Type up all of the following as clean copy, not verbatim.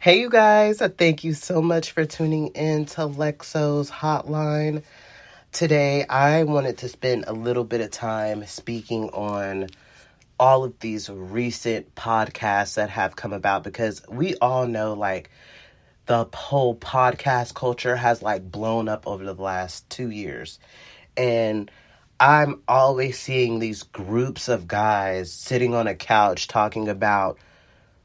Hey, you guys. Thank you so much for tuning in to Lexo's Hotline. Today, I wanted to spend a little bit of time speaking on all of these recent podcasts that have come about because we all know, the whole podcast culture has, blown up over the last 2 years. And I'm always seeing these groups of guys sitting on a couch talking about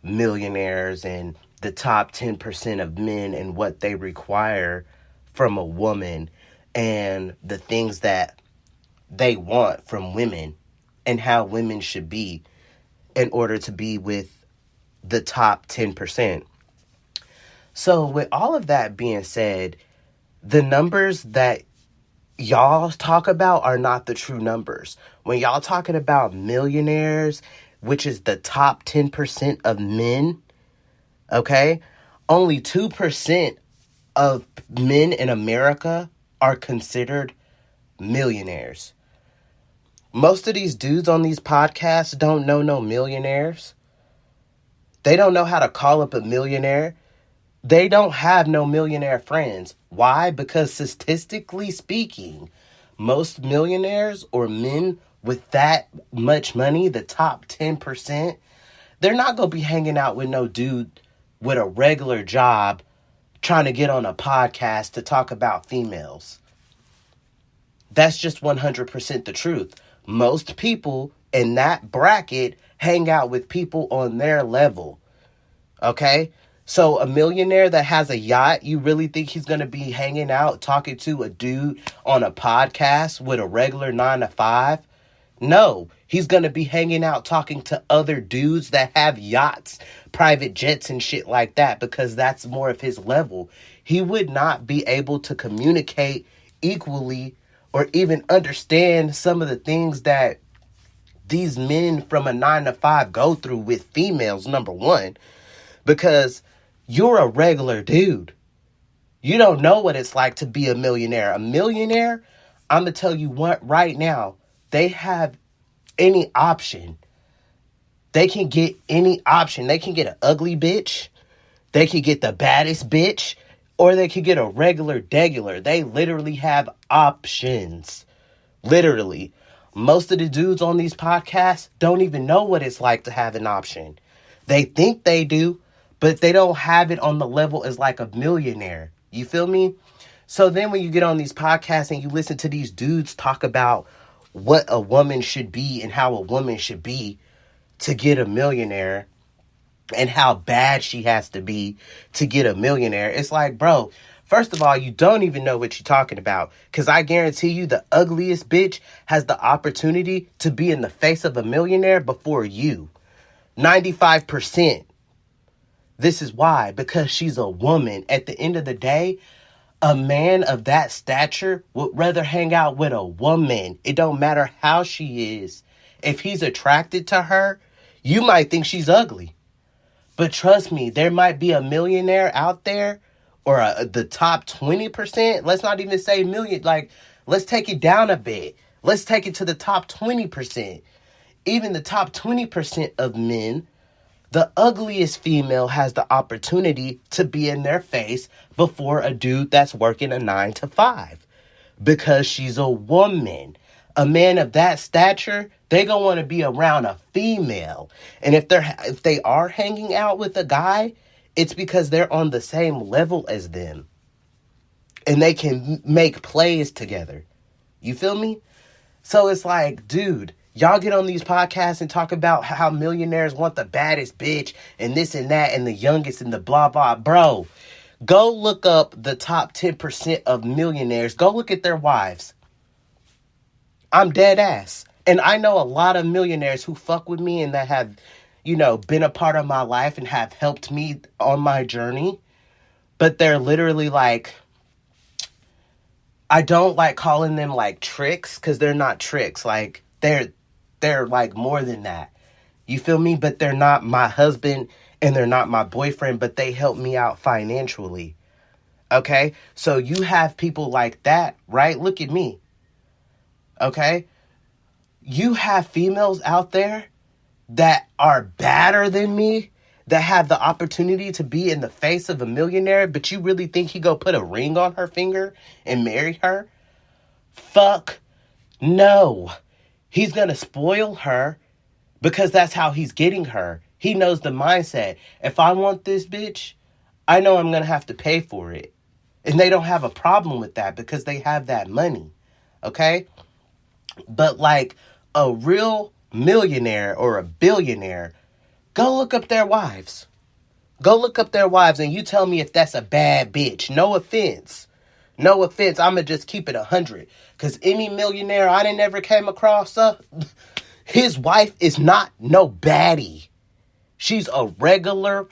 millionaires and the top 10% of men and what they require from a woman and the things that they want from women and how women should be in order to be with the top 10%. So with all of that being said, the numbers that y'all talk about are not the true numbers. When y'all talking about millionaires, which is the top 10% of men, okay, only 2% of men in America are considered millionaires. Most of these dudes on these podcasts don't know no millionaires. They don't know how to call up a millionaire. They don't have no millionaire friends. Why? Because statistically speaking, most millionaires or men with that much money, the top 10%, they're not going to be hanging out with no dude with a regular job trying to get on a podcast to talk about females. That's just 100% the truth. Most people in that bracket hang out with people on their level. Okay? So a millionaire that has a yacht, you really think he's going to be hanging out talking to a dude on a podcast with a regular 9 to 5? No, he's going to be hanging out talking to other dudes that have yachts, private jets and shit like that because that's more of his level. He would not be able to communicate equally or even understand some of the things that these men from a 9 to 5 go through with females, number one, because you're a regular dude. You don't know what it's like to be a millionaire. A millionaire, I'm going to tell you what right now, they have any option. They can get any option. They can get an ugly bitch. They can get the baddest bitch. Or they can get a regular. They literally have options. Literally. Most of the dudes on these podcasts don't even know what it's like to have an option. They think they do, but they don't have it on the level as like a millionaire. You feel me? So then when you get on these podcasts and you listen to these dudes talk about what a woman should be and how a woman should be to get a millionaire and how bad she has to be to get a millionaire. It's like, bro, first of all, you don't even know what you're talking about. Because I guarantee you the ugliest bitch has the opportunity to be in the face of a millionaire before you. 95%. This is why. Because she's a woman. At the end of the day, a man of that stature would rather hang out with a woman. It don't matter how she is. If he's attracted to her, you might think she's ugly. But trust me, there might be a millionaire out there or the top 20%. Let's not even say million. Let's take it down a bit. Let's take it to the top 20%. Even the top 20% of men, the ugliest female has the opportunity to be in their face before a dude that's working a 9 to 5 because she's a woman. A man of that stature, they gonna want to be around a female. And if they are hanging out with a guy, it's because they're on the same level as them. And they can make plays together. You feel me? So it's like, dude, y'all get on these podcasts and talk about how millionaires want the baddest bitch and this and that and the youngest and the blah, blah. Bro, go look up the top 10% of millionaires. Go look at their wives. I'm dead ass. And I know a lot of millionaires who fuck with me and that have, been a part of my life and have helped me on my journey. But they're literally like, I don't like calling them like tricks because they're not tricks. Like they're like more than that. You feel me? But they're not my husband and they're not my boyfriend, but they help me out financially. Okay? So you have people like that, right? Look at me. Okay? You have females out there that are badder than me, that have the opportunity to be in the face of a millionaire, but you really think he go put a ring on her finger and marry her? Fuck no. He's gonna spoil her because that's how he's getting her. He knows the mindset. If I want this bitch, I know I'm gonna have to pay for it. And they don't have a problem with that because they have that money. Okay? But like a real millionaire or a billionaire, go look up their wives. Go look up their wives and you tell me if that's a bad bitch. No offense. No offense. I'm going to just keep it 100. Because any millionaire I didn't ever came across, his wife is not no baddie. She's a regular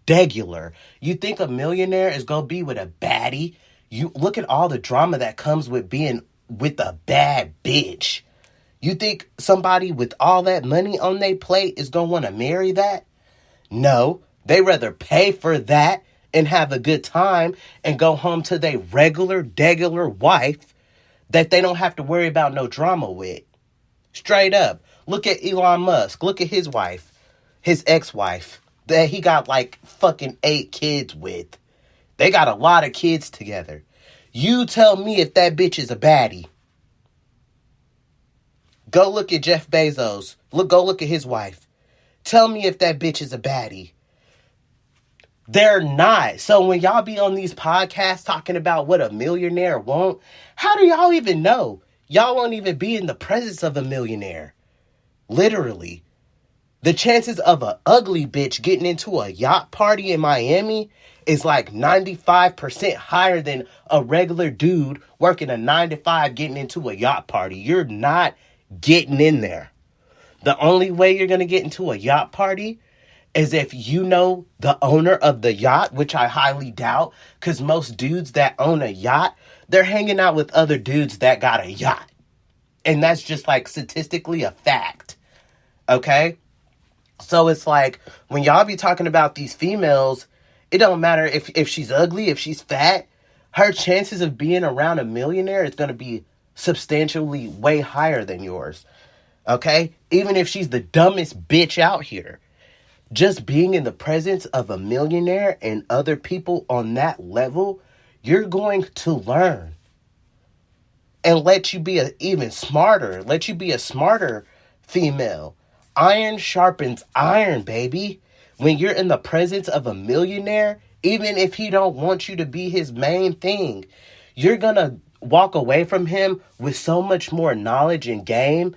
degular. You think a millionaire is going to be with a baddie? You look at all the drama that comes with being with a bad bitch. You think somebody with all that money on their plate is going to want to marry that? No. They rather pay for that and have a good time and go home to their regular, degular wife that they don't have to worry about no drama with. Straight up. Look at Elon Musk. Look at his wife. His ex-wife. That he got like fucking 8 kids with. They got a lot of kids together. You tell me if that bitch is a baddie. Go look at Jeff Bezos. Go look at his wife. Tell me if that bitch is a baddie. They're not. So when y'all be on these podcasts talking about what a millionaire won't, how do y'all even know? Y'all won't even be in the presence of a millionaire. Literally. The chances of an ugly bitch getting into a yacht party in Miami is like 95% higher than a regular dude working a 9 to 5 getting into a yacht party. You're not getting in there. The only way you're going to get into a yacht party is if you know the owner of the yacht, which I highly doubt, because most dudes that own a yacht, they're hanging out with other dudes that got a yacht. And that's just like statistically a fact. Okay? So it's like, when y'all be talking about these females, it don't matter if she's ugly, if she's fat, her chances of being around a millionaire is going to be substantially way higher than yours. Okay? Even if she's the dumbest bitch out here. Just being in the presence of a millionaire and other people on that level, you're going to learn. And let you be even smarter. Let you be a smarter female. Iron sharpens iron, baby. When you're in the presence of a millionaire, even if he don't want you to be his main thing, you're going to walk away from him with so much more knowledge and game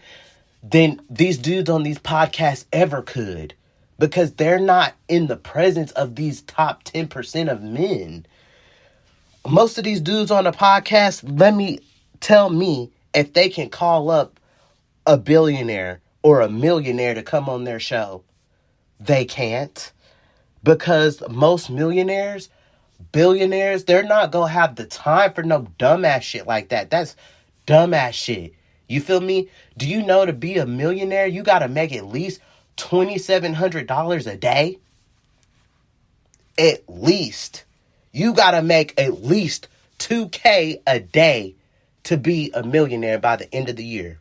than these dudes on these podcasts ever could. Because they're not in the presence of these top 10% of men. Most of these dudes on the podcast, tell me if they can call up a billionaire or a millionaire to come on their show. They can't. Because most millionaires, billionaires, they're not going to have the time for no dumbass shit like that. That's dumbass shit. You feel me? Do you know to be a millionaire, you got to make at least $2,700 a day? At least. You got to make at least $2,000 a day to be a millionaire by the end of the year.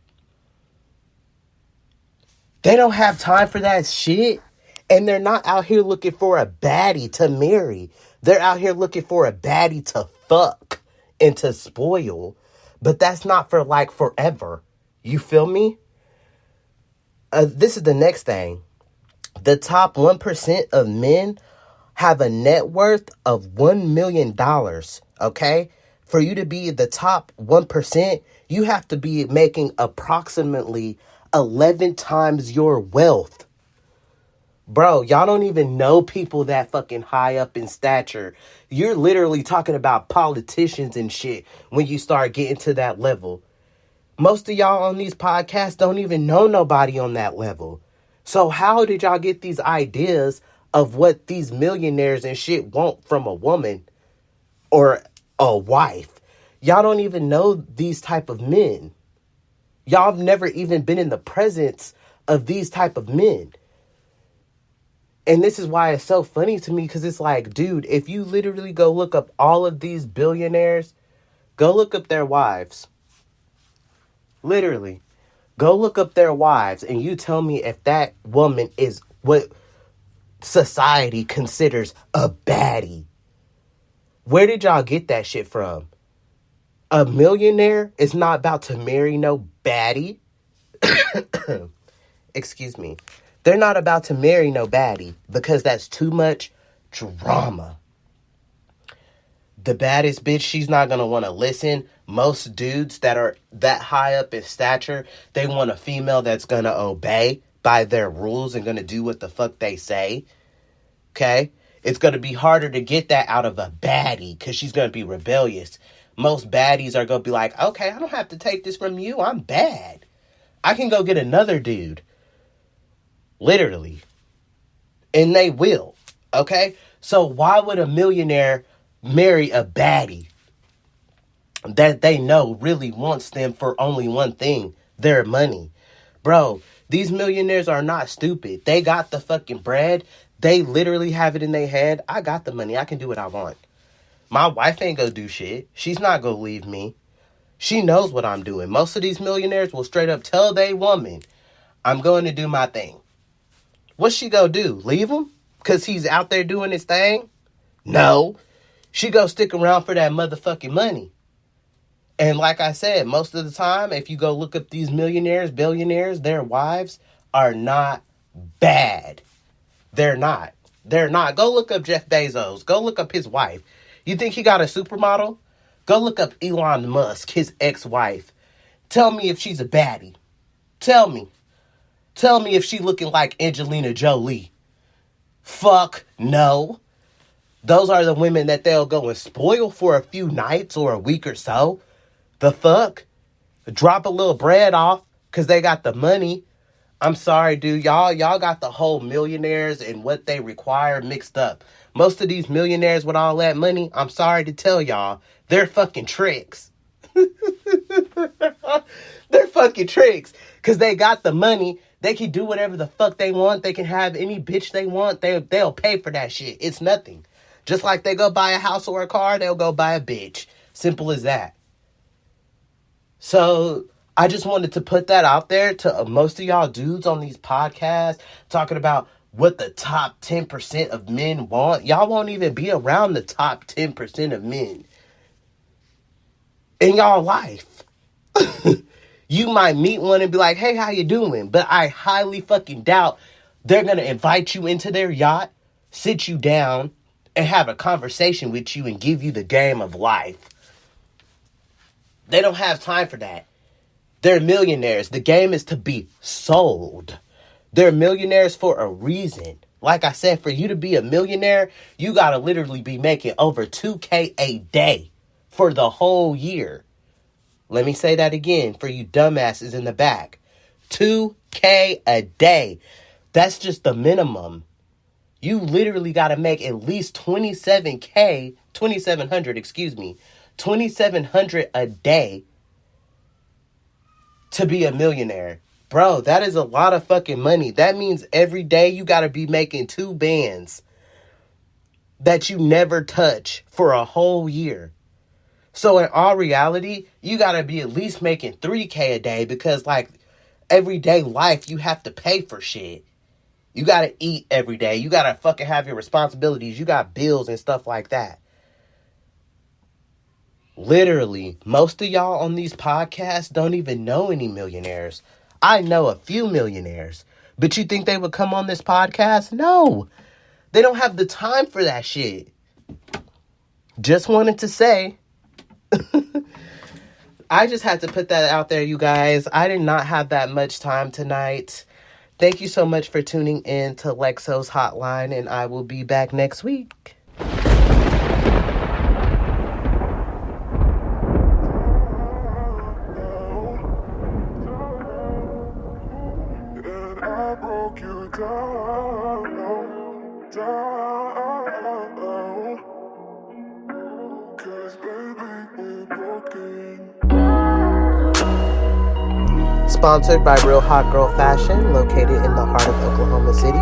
They don't have time for that shit. And they're not out here looking for a baddie to marry. They're out here looking for a baddie to fuck and to spoil. But that's not for like forever. You feel me? This is the next thing. The top 1% of men have a net worth of $1 million. Okay? For you to be the top 1%, you have to be making approximately 11 times your wealth. Bro, y'all don't even know people that fucking high up in stature. You're literally talking about politicians and shit when you start getting to that level. Most of y'all on these podcasts don't even know nobody on that level. So how did y'all get these ideas of what these millionaires and shit want from a woman or a wife? Y'all don't even know these type of men. Y'all have never even been in the presence of these type of men. And this is why it's so funny to me, because it's like, dude, if you literally go look up all of these billionaires, go look up their wives. Literally. Go look up their wives and you tell me if that woman is what society considers a baddie. Where did y'all get that shit from? A millionaire is not about to marry no baddie. Excuse me. They're not about to marry no baddie because that's too much drama. The baddest bitch, she's not going to want to listen. Most dudes that are that high up in stature, they want a female that's going to obey by their rules and going to do what the fuck they say. Okay? It's going to be harder to get that out of a baddie because she's going to be rebellious. Most baddies are going to be like, okay, I don't have to take this from you. I'm bad. I can go get another dude. Literally. And they will. Okay? So why would a millionaire marry a baddie that they know really wants them for only one thing, their money? Bro, these millionaires are not stupid. They got the fucking bread. They literally have it in their head. I got the money. I can do what I want. My wife ain't gonna do shit. She's not gonna leave me. She knows what I'm doing. Most of these millionaires will straight up tell they woman, I'm going to do my thing. What's she gonna do? Leave him? Because he's out there doing his thing? No. She go stick around for that motherfucking money. And like I said, most of the time, if you go look up these millionaires, billionaires, their wives are not bad. They're not. They're not. Go look up Jeff Bezos. Go look up his wife. You think he got a supermodel? Go look up Elon Musk, his ex-wife. Tell me if she's a baddie. Tell me. Tell me if she looking like Angelina Jolie. Fuck no. Those are the women that they'll go and spoil for a few nights or a week or so. The fuck? Drop a little bread off because they got the money. I'm sorry, dude. Y'all got the whole millionaires and what they require mixed up. Most of these millionaires with all that money, I'm sorry to tell y'all, they're fucking tricks. They're fucking tricks because they got the money. They can do whatever the fuck they want. They can have any bitch they want. They'll pay for that shit. It's nothing. Just like they go buy a house or a car, they'll go buy a bitch. Simple as that. So I just wanted to put that out there to most of y'all dudes on these podcasts talking about what the top 10% of men want. Y'all won't even be around the top 10% of men in y'all life. You might meet one and be like, hey, how you doing? But I highly fucking doubt they're going to invite you into their yacht, sit you down, and have a conversation with you and give you the game of life. They don't have time for that. They're millionaires. The game is to be sold. They're millionaires for a reason. Like I said, for you to be a millionaire, you got to literally be making over $2,000 a day for the whole year. Let me say that again for you dumbasses in the back. $2,000 a day. That's just the minimum. You literally got to make at least $2,700 a day to be a millionaire. Bro, that is a lot of fucking money. That means every day you got to be making 2 bands that you never touch for a whole year. So in all reality, you got to be at least making $3,000 a day because like everyday life, you have to pay for shit. You got to eat every day. You got to fucking have your responsibilities. You got bills and stuff like that. Literally, most of y'all on these podcasts don't even know any millionaires. I know a few millionaires. But you think they would come on this podcast? No. They don't have the time for that shit. Just wanted to say. I just had to put that out there, you guys. I did not have that much time tonight. Thank you so much for tuning in to Lexo's Hotline, and I will be back next week. Sponsored by Real Hot Girl Fashion, located in the heart of Oklahoma City.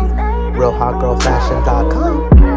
RealHotGirlFashion.com.